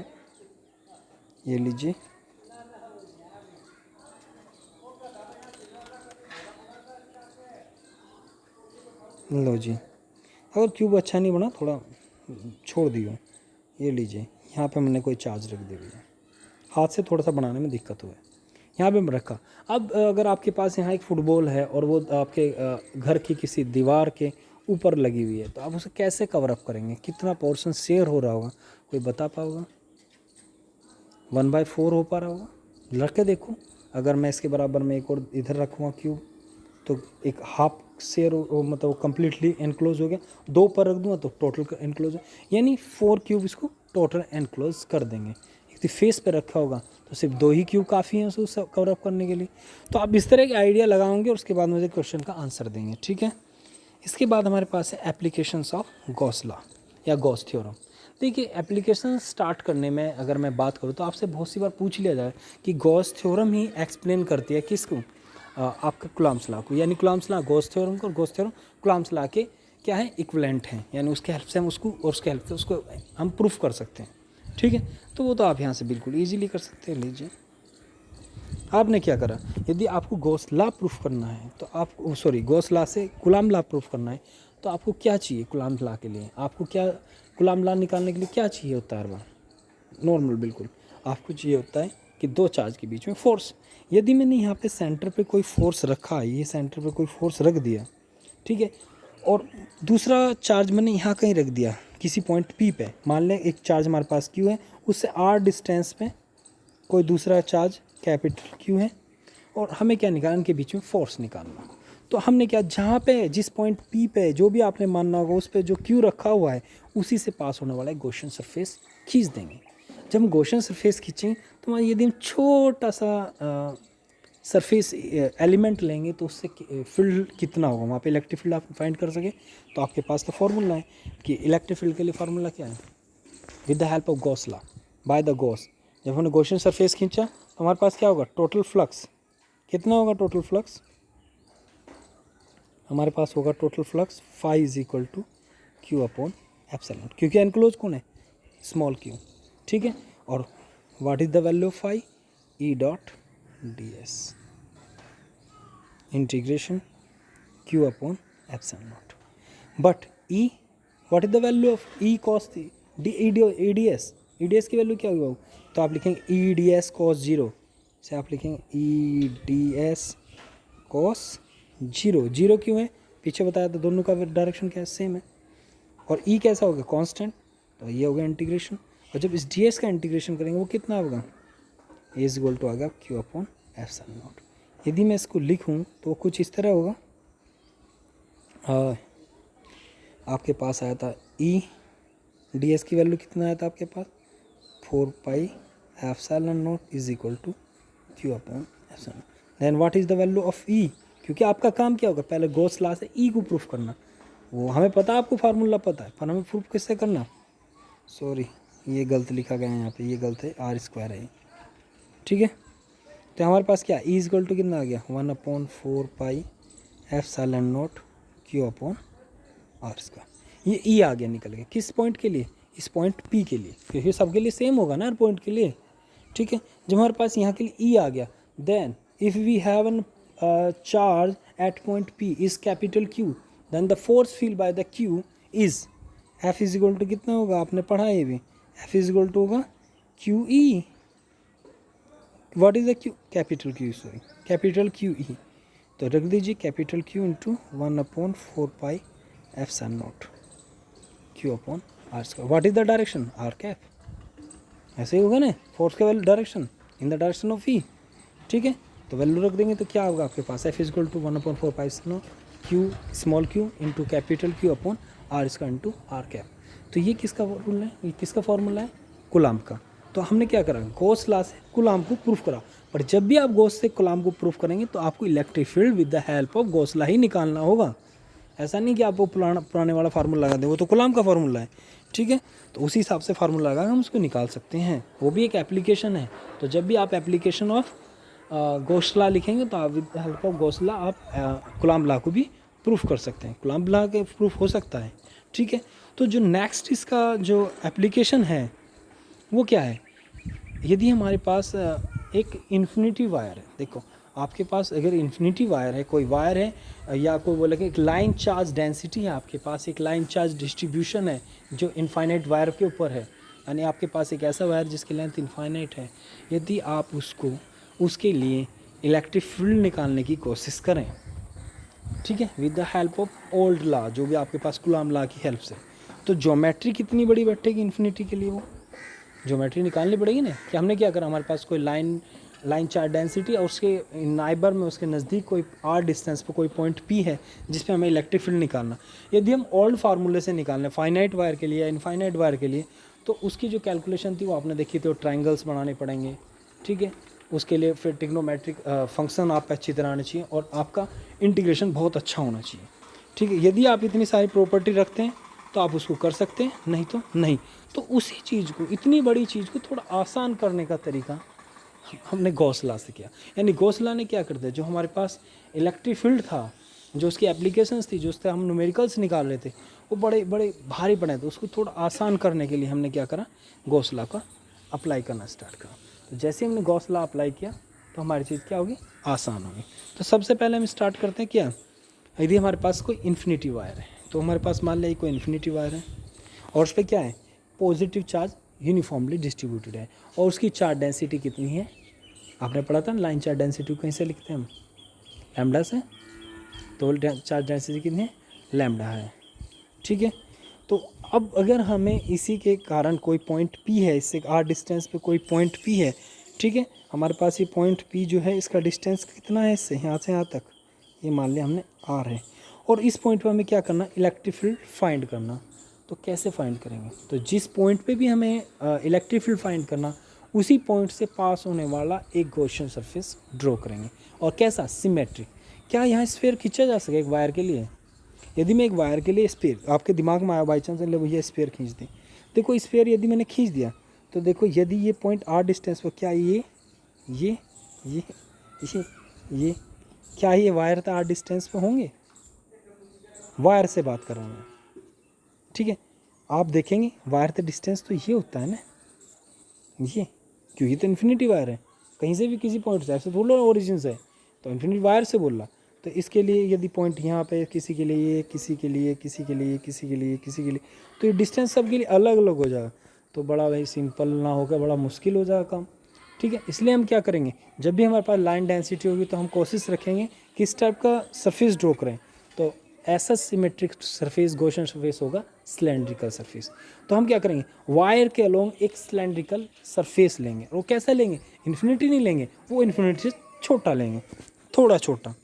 ये लीजिए, लो जी, अगर क्यूब अच्छा नहीं बना थोड़ा छोड़ दियो, ये लीजिए, यहाँ पे मैंने कोई चार्ज रख दिया है, हाथ से थोड़ा सा बनाने में दिक्कत हुआ है, यहाँ पे मैं रखा। अब अगर आपके पास यहाँ एक फुटबॉल है और वो आपके घर की किसी दीवार के ऊपर लगी हुई है, तो आप उसे कैसे कवर अप करेंगे? कितना पोर्शन शेयर हो रहा होगा, कोई बता पाओगा? 1/4 हो पा रहा होगा? रख के देखो। अगर मैं इसके बराबर में एक और इधर रखूँगा क्यूब तो एक हाफ शेयर मतलब कम्प्लीटली एनक्लोज हो गया। 2 पर रख दूँगा तो टोटल एनक्लोज है, यानी 4 क्यूब इसको टोटल एनक्लोज कर देंगे। यदि फेस पे रखा होगा तो सिर्फ 2 ही क्यूब काफ़ी हैं उसको कवर अप करने के लिए। तो आप इस तरह के आइडिया लगाओगे और उसके बाद मुझे क्वेश्चन का आंसर देंगे, ठीक है। इसके बाद हमारे पास है एप्लीकेशंस ऑफ गॉस लॉ या गॉस थ्योरम। देखिए, एप्लीकेशन स्टार्ट करने में अगर मैं बात करूँ तो आपसे बहुत सी बार पूछ लिया जाए कि गॉस थ्योरम ही एक्सप्लेन करती है किसको? आपका कूलॉम्स लॉ को। यानी कूलॉम्स लॉ गॉस थ्योरम को, और गॉस थ्योरम कूलॉम्स लॉ के क्या है? इक्विवेलेंट हैं। यानी उसके हेल्प से हम उसको, और उसके हेल्प से उसको हम प्रूफ कर सकते हैं, ठीक है। तो वो तो आप यहाँ से बिल्कुल ईजिली कर सकते हैं। लीजिए, आपने क्या करा, यदि आपको गॉस लॉ प्रूफ करना है तो आप गॉस लॉ से कूलॉम लॉ प्रूफ करना है तो आपको क्या चाहिए? कूलॉम लॉ के लिए आपको क्या, कूलॉम लॉ निकालने के लिए क्या चाहिए होता है? हर बार नॉर्मल बिल्कुल आपको चाहिए होता है कि 2 चार्ज के बीच में फोर्स। यदि मैंने यहाँ पे सेंटर पे कोई फोर्स रखा है, ये सेंटर पे कोई फोर्स रख दिया, ठीक है, और दूसरा चार्ज मैंने यहाँ कहीं रख दिया किसी पॉइंट P पे, मान लें एक चार्ज हमारे पास Q है, उससे R डिस्टेंस पे कोई दूसरा चार्ज कैपिटल Q है, और हमें क्या निकालना? इनके बीच में फोर्स निकालना। तो हमने क्या, जहाँ पे जिस पॉइंट P पे जो भी आपने मानना होगा उस पे जो Q रखा हुआ है उसी से पास होने वाला एक गॉसियन सरफेस खींच देंगे। जब हम गॉसियन सरफेस खींचें तो यदि हम छोटा सा सरफेस एलिमेंट लेंगे तो उससे फील्ड कितना होगा, वहाँ पे इलेक्ट्रिक फील्ड आप फाइंड कर सके। तो आपके पास तो फार्मूला है कि इलेक्ट्रिक फील्ड के लिए फार्मूला क्या है, with the help of Gauss law, bye the Gauss. जब हमने गॉसियन सरफेस खींचा तो हमारे पास क्या होगा, टोटल फ्लक्स कितना होगा, टोटल फ्लक्स हमारे पास होगा total flux phi is equal to Q upon epsilon, क्योंकि एनक्लोज कौन है, स्मॉल क्यू, ठीक है। और what is the value of phi, E dot D S integration Q upon epsilon naught. But E, what is the value of E cos D E D S, E D S की वैल्यू क्या होगी, तो आप लिखेंगे E D S cos zero, से आप लिखेंगे E D S cos zero. Zero क्यों है, पीछे बताया तो दोनों का डायरेक्शन क्या है, सेम है। और ई कैसा होगा, कांस्टेंट, तो ये होगा इंटीग्रेशन। और जब इस डी एस का इंटीग्रेशन करेंगे वो कितना होगा, ए इज इक्वल टू आ गया क्यू अपॉन एप्सिलॉन नॉट। यदि मैं इसको लिखूं तो कुछ इस तरह होगा, आपके पास आया था ई डी एस की वैल्यू कितना आया था आपके पास, 4 pi epsilon naught is equal to Q upon epsilon. Then what is the value of E, क्योंकि आपका काम क्या होगा, पहले गॉस लॉ से ई को प्रूफ करना। वो हमें पता है, आपको फार्मूला पता है, पर हमें प्रूफ किससे करना, सॉरी ये गलत लिखा गया है यहाँ पे, ये गलत है, आर स्क्वायर है, ठीक है। तो हमारे पास क्या, ई इक्वल टू कितना आ गया, 1/4 pi epsilon naught Q upon R square. ये ई आ गया निकल गया, किस पॉइंट के लिए, इस पॉइंट पी के लिए, क्योंकि सबके लिए सेम होगा ना हर पॉइंट के लिए, ठीक है। जब हमारे पास यहाँ के लिए ई आ गया, then if we have an charge at point P is capital Q, then the force feel by the Q is F is equal to कितना होगा, आपने पढ़ा है ये भी, एफ इज इक्वल टू होगा Q E, what is the Q, capital Q, sorry capital Q E. तो रख दीजिए capital Q into 1/4 pi epsilon naught Q upon R square. What is the direction, are cap, ऐसे ही होगा ना, force का value direction in the direction of E, ठीक है। तो वैल्यू रख देंगे तो क्या होगा आपके पास, F is equal to 1/4 pi epsilon Q small Q into capital Q upon R square into R cap. तो ये किसका फॉर्मूला है, ये किसका फॉर्मूला है, कूलम्ब का। तो हमने क्या करा, गॉस लॉ से कूलम्ब को प्रूफ करा। पर जब भी आप गॉस से कूलम्ब को प्रूफ करेंगे तो आपको electric field with the help of Gauss law ही निकालना होगा। ऐसा नहीं कि आप वो पुराने वाला फार्मूला लगा दें, वो तो कूलम्ब का फार्मूला है, ठीक है। तो उसी हिसाब से फार्मूला लगा हम उसको निकाल सकते हैं, वो भी एक एप्लीकेशन है। तो जब भी आप एप्लीकेशन ऑफ गॉस लॉ लिखेंगे तो आप with the help of Gauss law आप कूलम्ब लॉ को भी प्रूफ कर सकते हैं, कूलम्ब लॉ के प्रूफ हो सकता है, ठीक है। तो जो नेक्स्ट इसका जो एप्लीकेशन है वो क्या है, यदि हमारे पास एक इन्फिनिटी वायर है, देखो आपके पास अगर इन्फिनिटी वायर है, कोई वायर है या कोई बोले कि एक लाइन चार्ज डेंसिटी है आपके पास, एक लाइन चार्ज डिस्ट्रीब्यूशन है जो इनफाइनाइट वायर के ऊपर है, यानी आपके पास एक ऐसा वायर जिसकी लेंथ इनफाइनाइट है, यदि आप उसको उसके लिए इलेक्ट्रिक फील्ड निकालने की कोशिश करें, ठीक है, with the help of old law, जो भी आपके पास कूलम्ब लॉ की हेल्प से, तो ज्योमेट्री कितनी बड़ी बैठेगी इन्फिनिटी के लिए, वो ज्योमेट्री निकालनी पड़ेगी ना। कि हमने क्या करा, हमारे पास कोई लाइन चार्ज डेंसिटी और उसके नाइबर में उसके नज़दीक कोई आर डिस्टेंस पे कोई पॉइंट पी है जिस पे हमें इलेक्ट्रिक फील्ड निकालना। यदि हम ओल्ड फार्मूले से निकालने फाइनाइट वायर के लिए या इनफाइनाइट वायर के लिए, तो उसकी जो कैलकुलेशन थी वो आपने देखी थी, वो ट्रायंगल्स बनाने पड़ेंगे, ठीक है। उसके लिए फिर ट्रिग्नोमेट्रिक फंक्शन आपका अच्छी तरह आना चाहिए और आपका इंटीग्रेशन बहुत अच्छा होना चाहिए, ठीक है। यदि आप इतनी सारी प्रॉपर्टी रखते हैं तो आप उसको कर सकते हैं, नहीं तो नहीं। तो उसी चीज़ को, इतनी बड़ी चीज़ को थोड़ा आसान करने का तरीका हमने गॉस लॉ से किया। यानी गॉस लॉ ने क्या कर दिया, जो हमारे पास इलेक्ट्रिक फील्ड था, जो उसकी एप्लीकेशंस थी, जो उससे हम न्यूमेरिकल्स निकाल रहे थे, वो बड़े बड़े भारी पड़े थे, उसको थोड़ा आसान करने के लिए हमने क्या करा, गॉस लॉ का अप्लाई करना स्टार्ट करा। तो जैसे हमने गॉस लॉ अप्लाई किया तो हमारी चीज़ क्या होगी, आसान होगी। तो सबसे पहले हम स्टार्ट करते हैं क्या, यदि हमारे पास कोई इन्फिनिटी वायर है, तो हमारे पास मान लिया कोई इन्फिनिटी वायर है और उस पर क्या है, पॉजिटिव चार्ज यूनिफॉर्मली डिस्ट्रीब्यूटेड है और उसकी चार्ज डेंसिटी कितनी है, आपने पढ़ा था लाइन चार्ज डेंसिटी को कैसे लिखते हैं हम, लैम्डा से। तो चार्ज डेंसिटी कितनी है, लैम्डा है, ठीक है। तो अब अगर हमें इसी के कारण कोई पॉइंट पी है, इससे आर डिस्टेंस पे कोई पॉइंट पी है, ठीक है, हमारे पास ये पॉइंट पी जो है इसका डिस्टेंस कितना है, इससे यहाँ से यहाँ तक, ये मान लिया हमने आर है। और इस पॉइंट पे हमें क्या करना, इलेक्ट्रिक फील्ड फाइंड करना। तो कैसे फाइंड करेंगे, तो जिस पॉइंट पे भी हमें इलेक्ट्रिक फील्ड फाइंड करना, उसी पॉइंट से पास होने वाला एक गॉसियन सरफेस ड्रॉ करेंगे। और कैसा, सिमेट्रिक। क्या यहाँ स्फीयर खींचा जा सके एक वायर के लिए? यदि मैं एक वायर के लिए स्फीयर, आपके दिमाग में आया बाई चांस, ले भैया स्फीयर खींच दें, देखो स्फीयर यदि मैंने खींच दिया तो देखो यदि ये पॉइंट r डिस्टेंस पर, क्या ये ये ये ये क्या ये वायर तो r डिस्टेंस पे होंगे? वायर से बात कर रहा हूँ मैं, ठीक है। आप देखेंगे वायर तो डिस्टेंस तो ये होता है ना, ये, क्योंकि तो इन्फिनिटी वायर है, कहीं से भी किसी पॉइंट से, ऐसे बोलो ओरिजिन से, तो इन्फिनिटी वायर से बोल रहा। तो इसके लिए यदि पॉइंट यहाँ पे किसी के लिए ये, किसी के लिए, किसी के लिए, किसी के लिए, किसी के लिए, तो ये डिस्टेंस सबके लिए अलग अलग हो जाएगा, तो बड़ा भाई सिंपल ना होकर बड़ा मुश्किल हो जाएगा काम, ठीक है। इसलिए हम क्या करेंगे, जब भी हमारे पास लाइन डेंसिटी होगी तो हम कोशिश रखेंगे किस टाइप का सरफेस ड्रॉ करें। तो ऐसा सिमेट्रिक सरफेस, गॉसियन सरफेस होगा सिलेंड्रिकल सरफेस। तो हम क्या करेंगे, वायर के अलोंग एक सिलेंड्रिकल सरफेस लेंगे। वो कैसा लेंगे, इन्फिनिटी नहीं लेंगे, वो इन्फिनिटी से छोटा लेंगे, थोड़ा छोटा,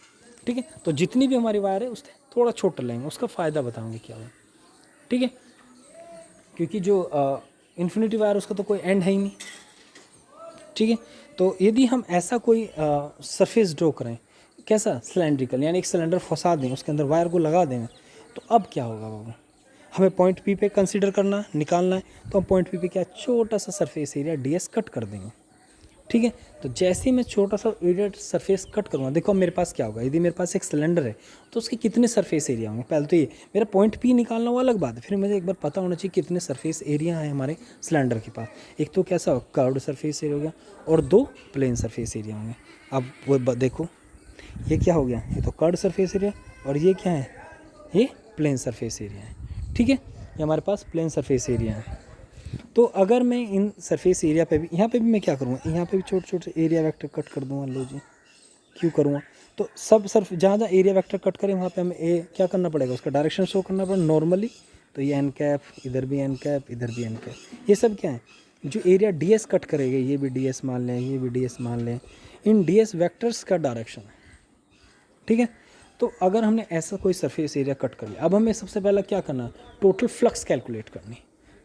ठीक है। तो जितनी भी हमारी वायर है उससे थोड़ा छोटा लेंगे, उसका फ़ायदा बताऊंगे क्या है, ठीक है। क्योंकि जो इन्फिनिटी वायर उसका तो कोई एंड है ही नहीं, ठीक है। तो यदि हम ऐसा कोई सरफेस ड्रॉ करें, कैसा, सिलेंड्रिकल, यानी एक सिलेंडर फंसा दें, उसके अंदर वायर को लगा दें, तो अब क्या होगा बाबू, हमें पॉइंट पी पे कंसीडर करना, निकालना है। तो हम पॉइंट पी पे क्या, छोटा सा सरफेस एरिया ds कट कर देंगे, ठीक है। तो जैसे ही मैं छोटा सा एरिया सरफेस कट करूँगा, देखो मेरे पास क्या होगा, यदि मेरे पास एक सिलेंडर है तो उसके कितने सरफेस एरिया होंगे। पहले तो ये मेरा पॉइंट पी निकालना वो अलग बात है, फिर मुझे एक बार पता होना चाहिए कितने सरफेस एरिया है हमारे सिलेंडर के पास। एक तो कैसा होगा, कर्व्ड सरफेस एरिया हो गया, और 2 प्लेन सरफेस एरिया होंगे। अब वो देखो ये क्या हो गया, ये तो कर्व्ड सरफेस एरिया, और ये क्या है, ये प्लेन सरफेस एरिया है, ठीक है। ये हमारे पास प्लेन सरफेस एरिया है। तो अगर मैं इन सरफेस एरिया पे भी, यहाँ पे भी मैं क्या करूँगा, यहाँ पे भी छोटे छोटे एरिया वेक्टर कट कर दूँगा, लो जी, क्यों करूँगा, तो सब सर्फ जहाँ जहाँ एरिया वेक्टर कट करें वहाँ पे हमें क्या करना पड़ेगा, उसका डायरेक्शन शो करना पड़ेगा नॉर्मली। तो ये एन कैप, इधर भी एन कैप, इधर भी एन कैप, ये सब क्या है, जो एरिया ds कट करेगा, ये भी ds मान लें, ये भी ds मान लें, इन ds वेक्टर्स का डायरेक्शन है, ठीक है। तो अगर हमने ऐसा कोई सरफेस एरिया कट कर लिया, अब हमें सबसे पहला क्या करना है, टोटल फ्लक्स कैलकुलेट करनी।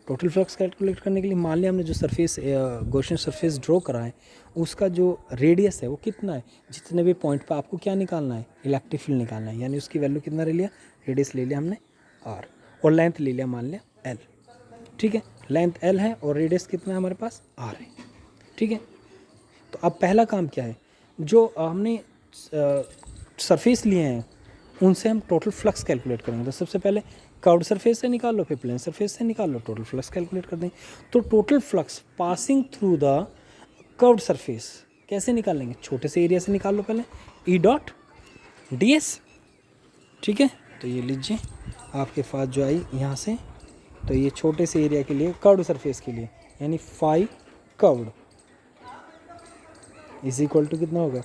टोटल फ्लक्स कैलकुलेट करने के लिए मान लिया हमने जो सरफेस, गॉसियन सरफेस ड्रॉ करा है, उसका जो रेडियस है वो कितना है, जितने भी पॉइंट पर आपको क्या निकालना है, इलेक्ट्रिक फील्ड निकालना है, यानी उसकी वैल्यू कितना ले लिया, रेडियस ले लिया हमने r, और लेंथ ले लिया मान लिया l, ठीक है। लेंथ l है और रेडियस कितना है हमारे पास, r है, ठीक है। तो अब पहला काम क्या है, जो हमने सरफेस लिए हैं उनसे हम टोटल फ्लक्स कैलकुलेट करेंगे। तो सबसे पहले कर्व्ड सरफेस से निकाल लो, फिर प्लेन सरफेस से निकाल लो, टोटल फ्लक्स कैलकुलेट कर देंगे। तो total flux passing through the curved surface कैसे निकालेंगे, छोटे से एरिया से निकाल लो पहले, ई डॉट ds, ठीक है। तो ये लीजिए आपके पास जो आई यहाँ से, तो ये छोटे से एरिया के लिए, कर्व्ड सरफेस के लिए, यानी phi curved is equal to कितना होगा,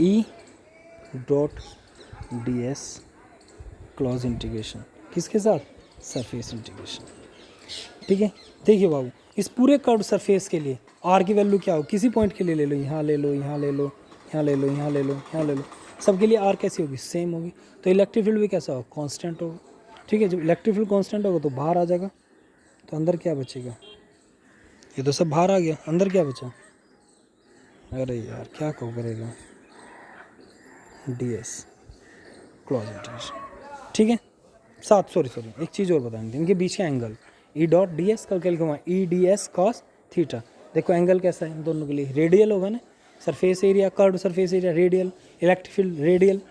E dot ds close integration, किसके साथ, सरफेस इंटीग्रेशन, ठीक है। देखिए बाबू, इस पूरे कर्व सरफेस के लिए r की वैल्यू क्या हो, किसी पॉइंट के लिए ले लो, यहाँ ले लो, यहाँ ले लो, यहाँ ले लो, यहाँ ले लो, यहाँ ले लो, सबके लिए r कैसी होगी, सेम होगी। तो इलेक्ट्रिक फील्ड भी कैसा होगा, कांस्टेंट होगा, ठीक है। जब इलेक्ट्रिक फील्ड कांस्टेंट होगा तो बाहर आ जाएगा, तो अंदर क्या बचेगा, ये तो सब बाहर आ गया, अंदर क्या बचा, अरे यार क्या करेगा, ds क्लॉज इंटीग्रेशन, ठीक है। सॉरी एक चीज़ और बताएंगे, इनके बीच का एंगल ई डॉट ds कल कल घुमा, ई ds cos थीटा, देखो एंगल कैसा है दोनों के लिए, रेडियल होगा ना, surface area, curved surface area radial, electric field radial.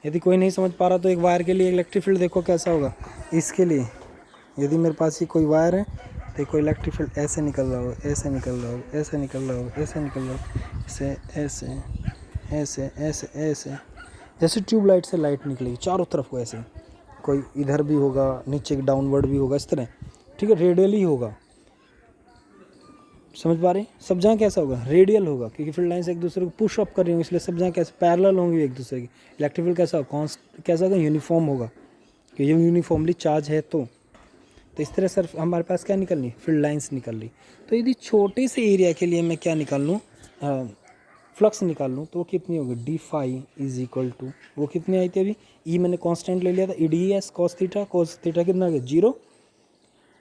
यदि कोई नहीं समझ पा रहा तो एक वायर के लिए इलेक्ट्रिक फील्ड देखो कैसा होगा, इसके लिए यदि मेरे पास ये कोई वायर है, देखो इलेक्ट्रिक फील्ड ऐसे निकल रहा हो, ऐसे निकल रहा हो, ऐसे निकल रहा हो, ऐसे निकल रहा हो, ऐसे ऐसे ऐसे ऐसे ऐसे, जैसे ट्यूबलाइट से लाइट निकलेगी चारों तरफ को, ऐसे कोई इधर भी होगा, नीचे डाउनवर्ड भी होगा, इस तरह, ठीक है, रेडियल ही होगा, समझ पा रहे हैं। सब जगह कैसा होगा, रेडियल होगा, क्योंकि फील्ड लाइन्स एक दूसरे को पुश अप कर रही होंगी, इसलिए सब जगह कैसे पैरेलल होंगी एक दूसरे की। इलेक्ट्रिक फील्ड कैसा होगा, कैसा होगा, यूनिफॉर्म होगा, कि ये यूनिफॉर्मली चार्ज है। तो इस तरह सर हमारे पास क्या निकल रही, फील्ड लाइन्स निकल रही। तो यदि छोटे से एरिया के लिए मैं क्या निकाल लूँ, फ्लक्स निकाल लूँ, तो वो कितनी होगी, D phi is equal to, वो कितनी आई थी अभी, ई मैंने कांस्टेंट ले लिया था, ई ds cos थीटा कितना आ गया 0,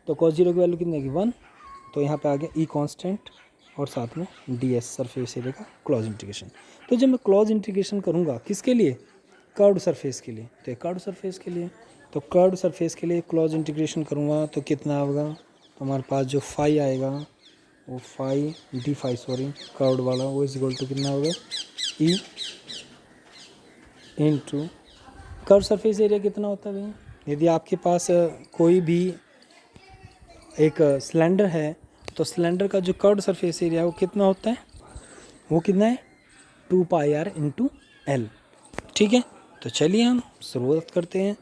तो cos 0 की वैल्यू कितनी आएगी 1, तो यहाँ पे आ गया ई कांस्टेंट और साथ में ds सरफेस एरिया का क्लोज इंटीग्रेशन। तो जब मैं क्लोज इंटीग्रेशन करूँगा किसके लिए, कर्व्ड सरफेस के लिए, तो कर्व्ड सरफेस के लिए, तो कर्व्ड सरफेस के लिए क्लोज इंटीग्रेशन करूँगा तो कितना होगा, तो हमारे पास जो फाई आएगा वो phi D phi sorry curved वाला वो इज इक्वल टू कितना होगा E into curve surface area कितना होता है भैया, यदि आपके पास कोई भी एक सिलेंडर है तो सिलेंडर का जो कर्व सरफेस एरिया है वो कितना होता है, वो कितना है 2 पाई आर इंटू एल। ठीक है, तो चलिए हम शुरुआत करते हैं।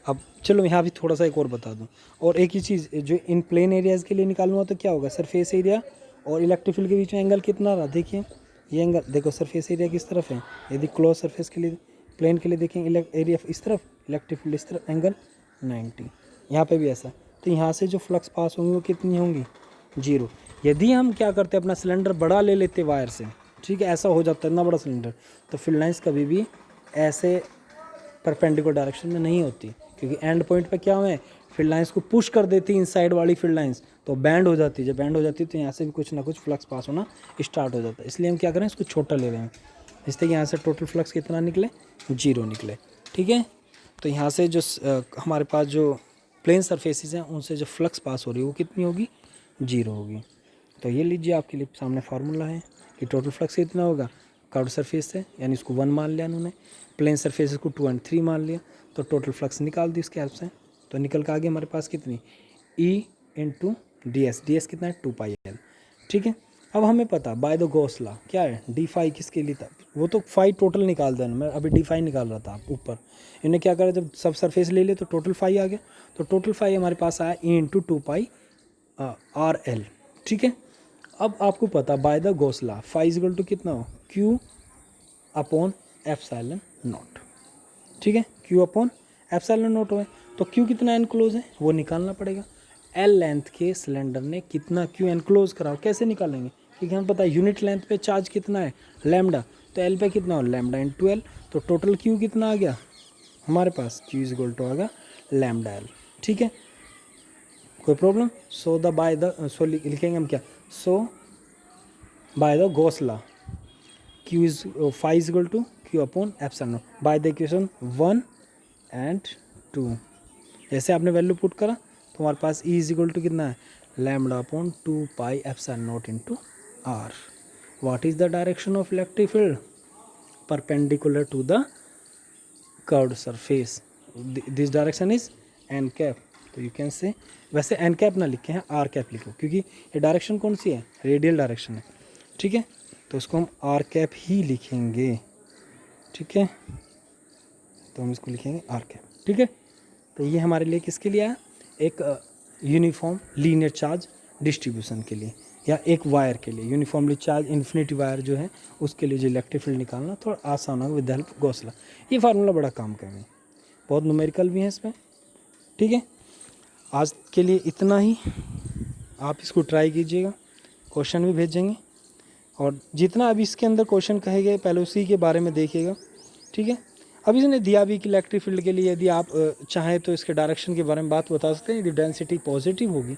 अब चलो यहाँ भी थोड़ा सा एक और बता दूँ, और एक ही चीज़ जो इन प्लेन एरियाज़ के लिए निकालूंगा तो क्या होगा, सरफेस एरिया और इलेक्ट्रिक फील्ड के बीच में एंगल कितना रहा, देखिए ये एंगल देखो, सरफेस एरिया किस तरफ है, यदि क्लोज सरफेस के लिए प्लेन के लिए देखें एरिया इस तरफ, इलेक्ट्रिक फील्ड इस तरफ, एंगल 90। यहाँ पे भी ऐसा, तो यहाँ से जो फ्लक्स पास होंगी वो कितनी होंगी, 0। यदि हम क्या करते अपना सिलेंडर बड़ा ले लेते वायर से, ठीक है, ऐसा हो जाता है इतना बड़ा सिलेंडर, तो फील्ड लाइंस कभी भी ऐसे परपेंडिकुलर डायरेक्शन में नहीं होती, क्योंकि एंड पॉइंट पे क्या हुए फील्ड लाइंस को पुश कर देती इनसाइड वाली फील्ड लाइंस, तो बैंड हो जाती है, जब बैंड हो जाती है तो यहाँ से भी कुछ ना कुछ फ्लक्स पास होना स्टार्ट हो जाता है। इसलिए हम क्या करें, इसको छोटा ले रहे हैं, जिससे कि यहाँ से टोटल फ्लक्स कितना निकले, 0 निकले। ठीक है, तो यहाँ से जो हमारे पास जो प्लेन सरफेसेस हैं उनसे जो फ्लक्स पास हो रही है वो कितनी होगी, 0 होगी। तो ये लीजिए आपके लिए सामने फार्मूला है कि टोटल फ्लक्स कितना होगा, कर्व्ड सरफेस से यानी इसको 1 मान लिया उन्होंने, प्लेन सरफेस को 2 और 3 मान लिया, तो टोटल फ्लक्स निकाल दी उसके हेल्प से, तो निकल के आगे हमारे पास कितनी ई इंटू डी एस कितना है 2 पाई एल। ठीक है, अब हमें पता बाय द गॉस लॉ क्या है, डी फाई किसके लिए था, वो तो फाई टोटल निकाल देना, मैं अभी डी फाई निकाल रहा था ऊपर, इन्हें क्या करा जब सब सरफेस ले लिए तो टोटल फाई आ गया, तो टोटल फाई हमारे पास आया E into 2 pi R L. ठीक है, अब आपको पता by the Gauss law phi is equal to कितना हो, क्यू अपॉन एप्सिलॉन नॉट। ठीक है, क्यू अपॉन एप्सिलॉन नॉट है, तो क्यू कितना एनक्लोज है वो निकालना पड़ेगा। एल लेंथ के सिलेंडर ने कितना क्यू एनक्लोज करा, कैसे निकालेंगे, क्योंकि हमें पता है यूनिट लेंथ पे चार्ज कितना है लैम्डा, तो एल पे कितना हो लैम्डा इंटू एल, तो टोटल क्यू कितना आ गया हमारे पास, क्यू इज इक्वल टू आ गया लैम्डा एल। ठीक है, कोई problem, so the by the so लिखेंगे हम क्या, so by the Gauss law Q is phi is equal to Q upon epsilon by the equation 1 and 2। जैसे आपने वैल्यू पुट करा तो हमारे पास ई इज इक्वल टू कितना है lambda upon 2 pi epsilon naught into R. What is the direction of electric field, perpendicular to the curved surface, this direction is N cap, तो you can say, वैसे N cap ना लिखे हैं are cap लिखो, क्योंकि ये direction कौन सी है, रेडियल डायरेक्शन है। ठीक है, तो इसको हम आर कैप ही लिखेंगे। ठीक है, तो हम इसको लिखेंगे आर कैप। ठीक है, तो ये हमारे लिए किसके लिए आया, एक यूनिफॉर्म लीनियर चार्ज डिस्ट्रीब्यूशन के लिए, या एक वायर के लिए यूनिफॉर्मली चार्ज इन्फिनिटी वायर जो है उसके लिए जो इलेक्ट्रिक फील्ड निकालना थोड़ा आसान होगा with the help of Gauss law. ये फार्मूला बड़ा काम का है, बहुत न्यूमेरिकल भी है इसमें। ठीक है, आज के लिए इतना ही, आप इसको ट्राई कीजिएगा, क्वेश्चन भी भेजेंगे, और जितना अभी इसके अंदर क्वेश्चन कहे गए पहले उसी के बारे में देखिएगा। ठीक है, अभी इसने दिया भी कि इलेक्ट्रिक फील्ड के लिए यदि आप चाहें तो इसके डायरेक्शन के बारे में बात बता सकते हैं। यदि डेंसिटी पॉजिटिव होगी,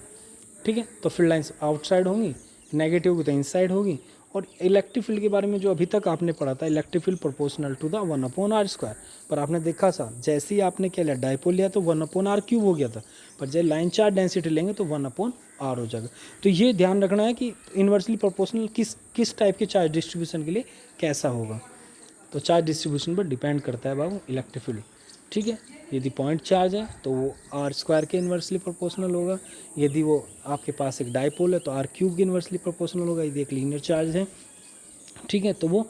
ठीक है, तो फील्ड लाइंस आउटसाइड होंगी, नेगेटिव होगी तो इनसाइड होगी। और इलेक्ट्रिक फील्ड के बारे में जो अभी तक आपने पढ़ा था, electric field proportional to the 1/r², पर आपने देखा था जैसे ही आपने क्या लिया डायपोल लिया तो 1/r³ हो गया था, पर जब लाइन चार्ज डेंसिटी लेंगे तो 1/r हो जाएगा। तो ये ध्यान रखना है कि इन्वर्सली प्रोपोर्शनल किस टाइप के चार्ज डिस्ट्रीब्यूशन के लिए कैसा होगा, तो चार्ज डिस्ट्रीब्यूशन पर डिपेंड करता है बाबू इलेक्ट्रिक फील्ड। ठीक है, यदि पॉइंट चार्ज है तो वो r² के इन्वर्सली प्रोपोर्शनल होगा, यदि वो आपके पास एक डायपोल है तो r³ के इन्वर्सली प्रोपोर्शनल होगा, यदि एक लीनियर चार्ज है, ठीक है, तो वो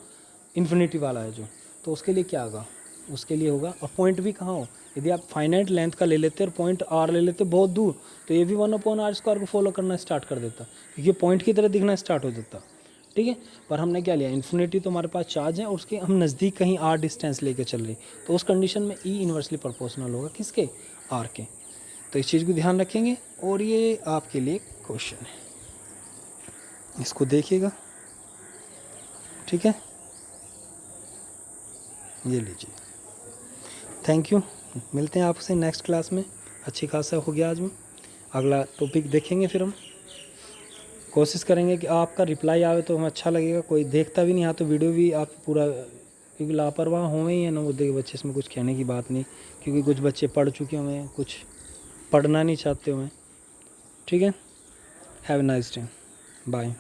इन्फिनिटी वाला है जो, तो उसके लिए क्या होगा, उसके लिए होगा। और पॉइंट भी कहाँ हो, यदि आप फाइनाइट लेंथ का ले लेते और पॉइंट r ले लेते बहुत दूर, तो ये भी 1/r² को फॉलो करना स्टार्ट कर देता, क्योंकि पॉइंट की तरह दिखना स्टार्ट हो जाता। ठीक है, पर हमने क्या लिया, इन्फिनिटी तो हमारे पास चार्ज है और उसके हम नज़दीक कहीं r डिस्टेंस लेके चल रही, तो उस कंडीशन में ई इन्वर्सली प्रोपोर्शनल होगा किसके, r के। तो इस चीज़ को ध्यान रखेंगे, और ये आपके लिए क्वेश्चन है, इसको देखिएगा। ठीक है, ये लीजिए, थैंक यू, मिलते हैं आपसे नेक्स्ट क्लास में। अच्छी खासा हो गया आज में, अगला टॉपिक देखेंगे फिर हम। कोशिश करेंगे कि आपका रिप्लाई आवे तो हमें अच्छा लगेगा। कोई देखता भी नहीं यहाँ तो वीडियो भी आप पूरा, क्योंकि लापरवाह होंगे ही है नवोदय के बच्चे, इसमें कुछ कहने की बात नहीं, क्योंकि कुछ बच्चे पढ़ चुके हुए, कुछ पढ़ना नहीं चाहते हुए। ठीक है, have a nice day, bye.